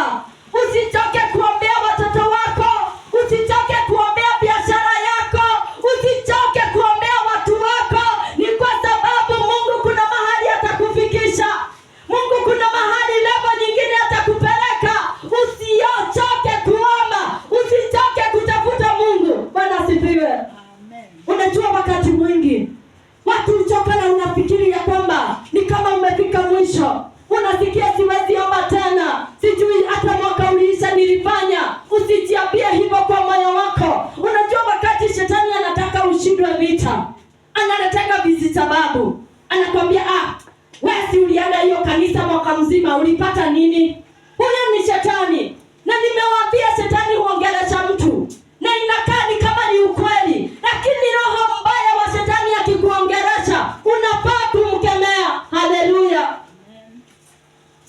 Haleluya! Usichoke kuombea watoto wako, usichoke kuombea biashara yako, usichoke kuombea watu wako. Ni kwa sababu Mungu kuna mahali atakufikisha. Mungu kuna mahali level nyingine atakupeleka. Usichoke kuomba, usichoke kutafuta Mungu. Bwana asifiwe. Amen. Unajua wakati mwingi watu uchoka na unafikiri ya kwamba ni kama umefika mwisho. Unasikia siwezi omba tena, sijui hata mwaka uliisha nilifanya. Usijiambie hivyo kwa moyo wako. Unajua wakati shetani anataka ushindwe vita, analeteka visababu. Anakuambia wewe si ulienda hiyo kanisa mwaka mzima, ulipata nini? Huyo ni shetani. Na nimewaambia shetani huongelesha mtu na inakaa ni kama ni ukweli, lakini roho mbaya wa shetani akikuongelesha unafaa kumkemea. Haleluya.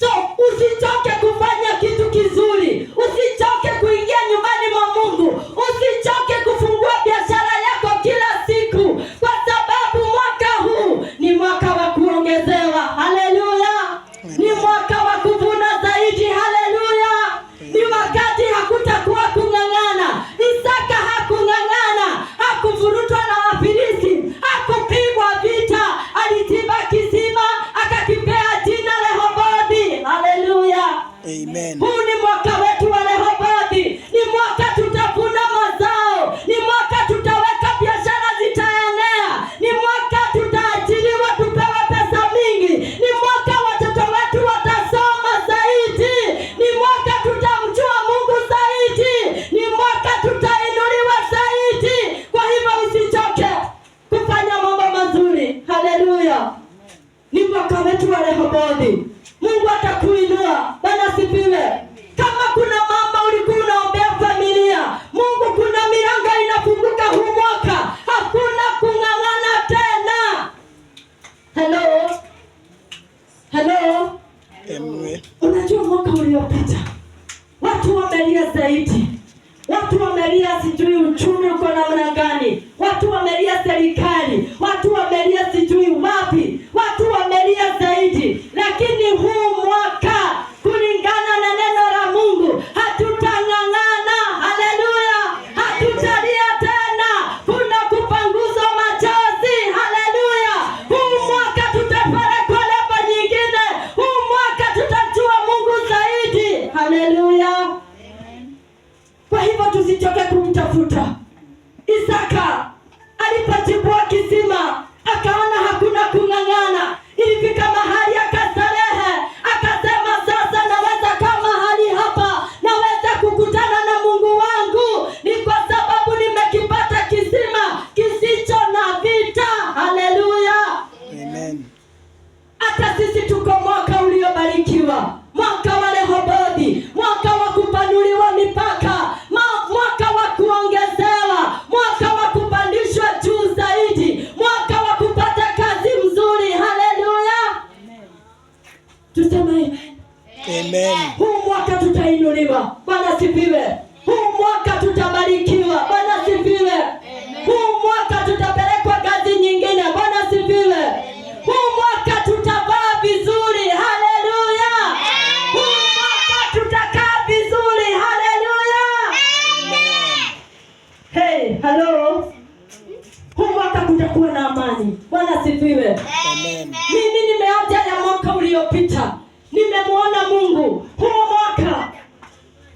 So usichoke kufanya kitu kizuri, usichoke kuingia nyumbani mwa Mungu, usichoke kufungua biashara yako kila siku, kwa sababu mwaka huu ni mwaka wa kuongezewa. Haleluya. Ni mwaka wa kuvuna zaidi. Haleluya. Ni wakati hakutakuwa kung'ang'ana. Isaka hakung'ang'ana, hakuvurutwa na Wafilisti, hakupigwa vita, alichimba kisima akakipea jina Rehobothi. Haleluya. Amen. Huu ni mwaka wetu wa Rehobothi. Ni mwaka tutavuna mazao, ni mwaka tutaweka biashara zitaenea, ni mwaka tutaajiriwa tupewe pesa mingi, ni mwaka watoto wetu watasoma zaidi, ni mwaka tutamjua Mungu zaidi, ni mwaka tutainuliwa zaidi. Kwa hivyo usichoke kufanya mambo mazuri. Haleluya. Ni mwaka wetu wa Rehobothi. Mungu atakuinua. Bwana asifiwe. Kama kuna mama ulikuwa unaombea familia, Mungu kuna milango inafunguka huu mwaka. Hakuna kung'ang'ana tena. Hello. Hello. Amen. Unajua mwaka uliopita watu wamelia zaidi. Watu wamelia sijui uchumi uko namna gani. Watu wamelia serikali. Watu wamelia sijui wapi. Watu wamelia zaidi. Lakini huu mwaka kulingana na neno la Mungu hatutang'ang'ana. Haleluya. Hatutalia tena. Kuna kupanguzwa machozi. Haleluya. Huu mwaka tutapelekwa level nyingine. Huu mwaka tutajua Mungu zaidi. Haleluya. Kwa hivyo tusichoke kumtafuta. Isaka alipochimbua kisima akaona hakuna kung'ang'ana. Ilifika mahali akastarehe, akasema sasa naweza kaa mahali hapa, naweza kukutana na Mungu wangu, ni kwa sababu nimekipata kisima kisicho na vita. Haleluya. Amen. Hata sisi tuko mwaka uliobarikiwa, mwaka wa Rehobothi, mwaka wa kupanuliwa mipaka, mwaka wa kuongezewa, mwaka wa kupandishwa juu zaidi, mwaka wa kupata kazi mzuri. Haleluya. Tuseme amen. Amen. Huu mwaka tutainuliwa. Bwana asifiwe. Huu mwaka tutabarikiwa. Bwana asifiwe. Huu mwaka tutapelekwa kazi nyingine. Bwana asifiwe. Huu mwaka tutavaa vizuri. Haleluya. Huu mwaka tutakaa vizuri. Haleluya. Hey, hello. Huu mwaka kutakuwa na amani. Bwana asifiwe. Amen. Mimi nimeacha ya mwaka uliopita. Nimemuona Mungu. Huo mwaka,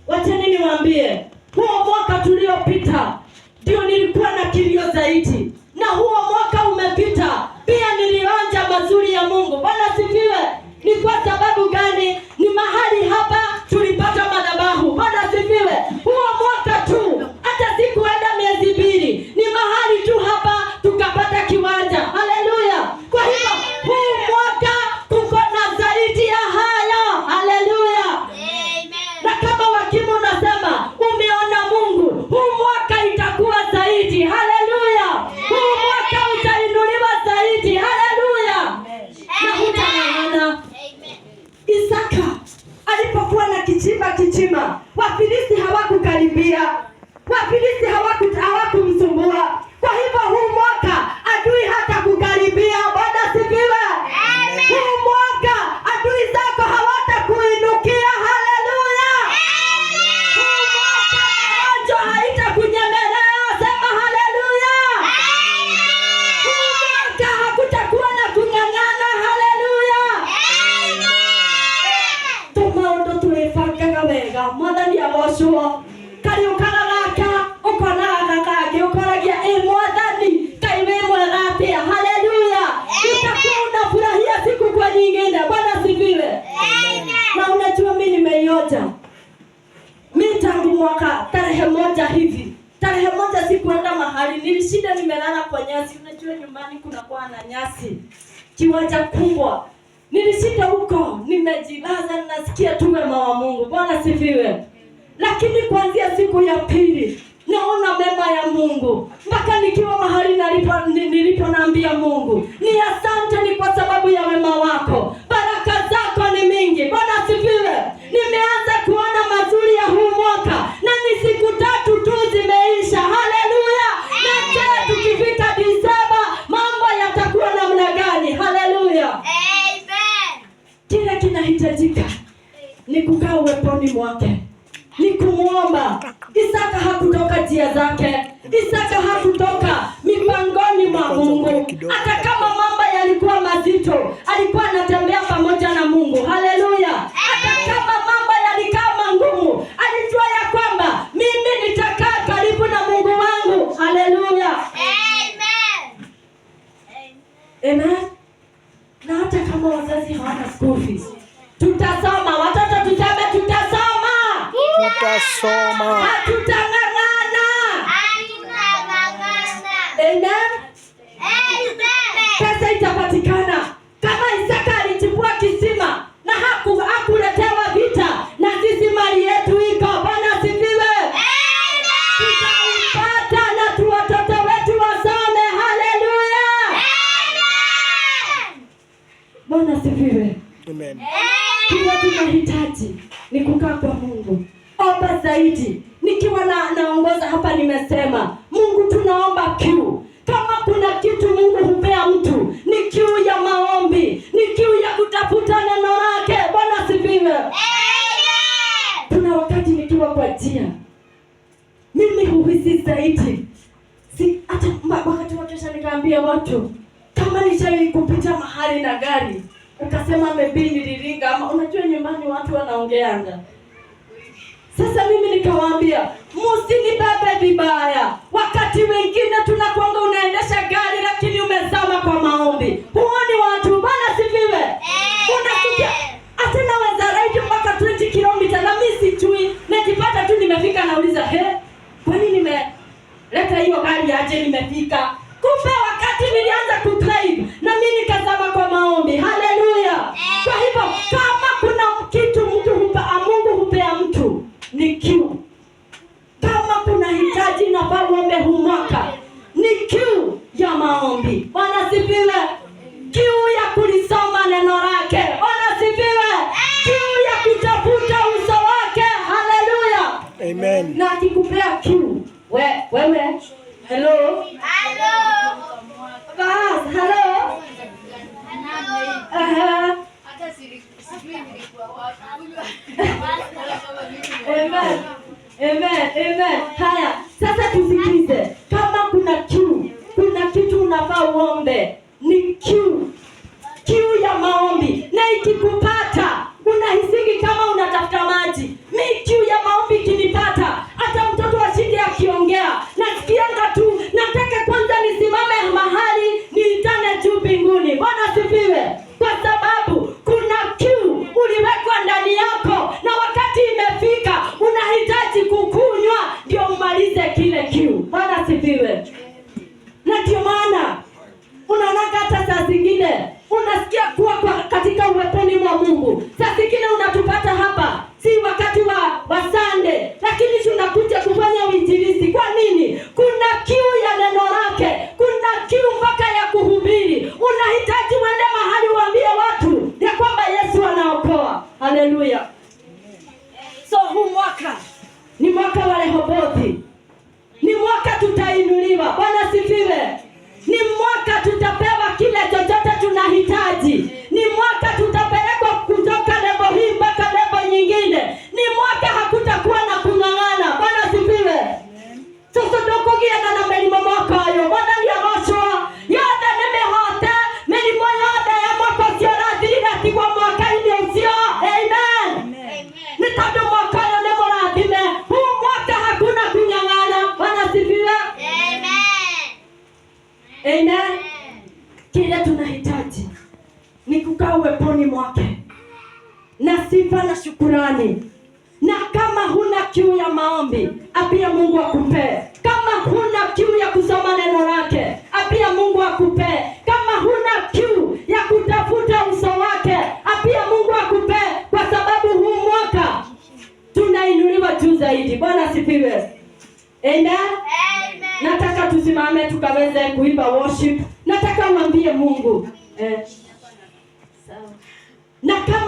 wacheni niwaambie, huo mwaka tuliopita ndio nilikuwa na kilio zaidi. Na huo mwaka umepita, pia nilionja mazuri ya Mungu. Bwana asifiwe. Ni kwa sababu gani? Ni mahali hapa tulipata madhabahu. Bwana asifiwe. Huo mwaka tu, hata sikuenda miezi 2, ni mahali tu hapa tukapata kiwanja. Haleluya. Kwa hivyo huu mwaka tuko na zaidi ya hayo. Haleluya. Amen. Na kama wakimu unasema umeona Mungu, huu mwaka itakuwa zaidi. Haleluya. Huu mwaka utainuliwa zaidi. Haleluya. Na hutang'ang'ana. Isaka alipokuwa na kichima, Wafilisti hawakukaribia. Wafilisti hawakumsumbua. Kwa hivyo huu mwaka adui hata kukaribia. Bwana asifiwe. Huu mwaka adui zako hawatakuinukia. Haleluya. goshwo kari ukararaka ukona kakage ukoragia mwathani kaiwe mwagate. Haleluya. Utakuwa unafurahia siku kwa nyingine. Bwana sifiwe. Na unajua mimi nimeioja. Mimi tangu mwaka tarehe 1 hivi. Tarehe 1 sikuenda mahali, nilishinda nimelala kwa nyasi. Unajua nyumbani kuna kwa na nyasi. Kiwanja kubwa. Nilishinda huko, nimejilaza, nasikia tu wema wa Mungu. Bwana sifiwe. Lakini kuanzia siku ya pili naona mema ya Mungu. Mpaka nikiwa mahali nilipo naambia Mungu, ni asante, ni kwa sababu ya wema wako. Baraka zako ni mingi. Bwana sifiwe. Nimeanza kuona mazuri ya huu mwaka na ni siku 3 tu zimeisha. Haleluya. Na je, tukifika Disemba mambo yatakuwa namna gani? Haleluya. Amen. Kile kinahitajika ni kukaa uweponi mwake, ni kumuomba. Isaka hakutoka njia zake. Isaka hakutoka mipangoni mwa Mungu. Hata kama mambo yalikuwa mazito, alikuwa anatembea pamoja na Mungu. Haleluya. Hata kama mambo yalikaa magumu, alijua ya kwamba mimi nitakaa karibu na Mungu wangu. Haleluya. Amen. Amen. Na hata kama wazazi hawana school fees, tutasoma. Watoto tuseme tutasoma. Tutasoma. Hatutang'ang'ana. Amen. Pesa itapatikana. Kama Isaka alichukua kisima na hakuletewa vita, na sisi mali yetu iko. Bwana sifiwe. Tutaipata na tu watoto wetu wasome. Haleluya. Bwana sifiwe. Amen. Kile tunahitaji ni kukaa kwa Mungu. Omba zaidi. Nikiwa naongoza hapa nimesema, Mungu tunaomba kiu. Kama kuna kitu Mungu hupea mtu, ni kiu ya maombi, ni kiu ya kutafuta neno lake. Bwana sifiwe. Kuna wakati nikiwa kwa njia, mimi huhisi zaidi. Hata wakati wa kesha nikaambia watu, kama nishawahi kupita mahali na gari, ukasema maybe niliringa, ama unajua nyumbani watu wanaongeanga. Sasa mimi nikawaambia, msinibebe vibaya. Wakati wengine tunakuanga unaendesha gari lakini umezama kwa maombi. Huoni watu. Bwana sifiwe. Unasikia hata naweza ride mpaka 20 km na mimi sijui. Najipata tu nimefika, nauliza kwani nimeleta hiyo gari aje nimefika? Kumbe wakati nilianza kudrive na mimi nikazama kwa maombi. Haleluya. Kwa hivyo kama kuna kitu Mungu hupea mtu, ni kiu. Kama kuna hitaji na uombe huu mwaka, ni kiu ya maombi. Bwana sifiwe. Kiu ya kulisoma neno lake. Bwana sifiwe. Kiu ya kutafuta uso wake. Haleluya. Amen. Na akikupea kiu, wewe hello. Bas, hello. Amen. Haya, sasa tusikize. Kama kuna kiu, kuna kitu unafaa uombe, ni kiu. Kiu ya maombi. Na ikikupata, unahisiki kama unatafuta maji. Mimi kiu ya maombi kinipata, hata mtoto ashinde akiongea, nasikianga tu nataka kwanza nisimame mahali niitane juu mbinguni. Bwana sifiwe. Kwa sababu kuna kiu uliwekwa ndani yako, na wakati imefika unahitaji kukunywa ndio umalize kile kiu. Bwana sifiwe. Na ndio maana unaona hata saa zingine unasikia kuwa katika uweponi mwa Mungu. Saa zingine unatupata hapa, si wakati wa Sunday, lakini tunakuja kufanya uinjilisti. Kwa nini? Kuna kiu ya neno lake, kuna kiu mpaka ya kuhubiri. Unahitaji uende mahali uambie watu ya kwamba Yesu anaokoa. Haleluya. So huu mwaka ni mwaka wa Rehobothi. Ni mwaka tutainuliwa. Bwana sifiwe. Ni mwaka tutapewa kile chochote tunahitaji. Ni mwaka tutapelekwa kutoka level hii mpaka level nyingine. Ni mwaka hakutakuwa na kung'ang'ana. Bwana sifiwe. Sasa tukogia na melimo mwaka ayo. Bwana ndiye goshwa. Yote nimehote. Melimo yote ya mwaka sio rathiri kwa mwaka ile usio. Amen. Ni tado mwaka ayo ni morathime. sifa na shukurani. Na kama huna kiu ya maombi, apia Mungu akupe. Kama huna kiu ya kusoma neno lake, apia Mungu akupe. Kama huna kiu ya kutafuta uso wake, apia Mungu akupe, kwa sababu huu mwaka tunainuliwa juu zaidi. Bwana asifiwe. Amen. Nataka tusimame tukaweze kuimba worship. Nataka uambie Mungu. Na kama